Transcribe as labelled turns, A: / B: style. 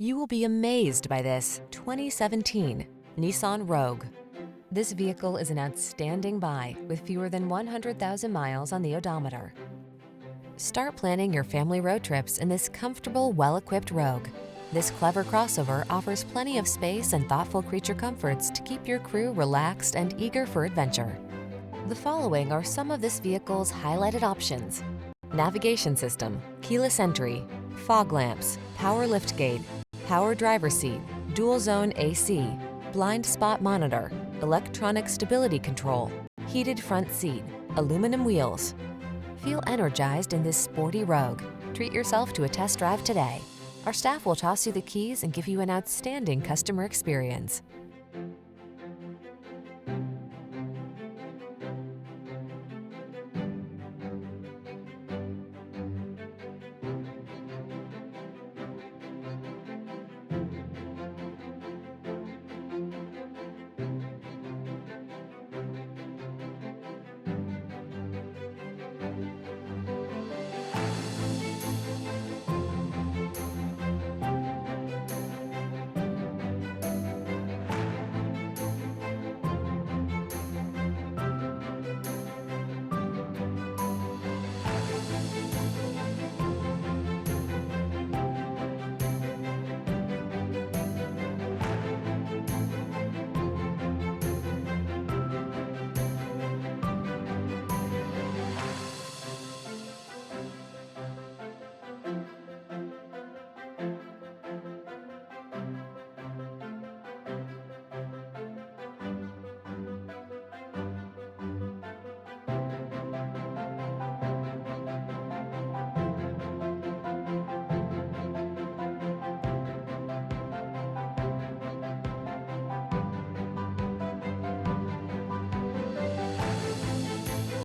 A: You will be amazed by this 2017 Nissan Rogue. This vehicle is an outstanding buy with fewer than 100,000 miles on the odometer. Start planning your family road trips in this comfortable, well-equipped Rogue. This clever crossover offers plenty of space and thoughtful creature comforts to keep your crew relaxed and eager for adventure. The following are some of this vehicle's highlighted options: navigation system, keyless entry, fog lamps, power liftgate, power driver seat, dual zone AC, blind spot monitor, electronic stability control, heated front seat, aluminum wheels. Feel energized in this sporty Rogue. Treat yourself to a test drive today. Our staff will toss you the keys and give you an outstanding customer experience.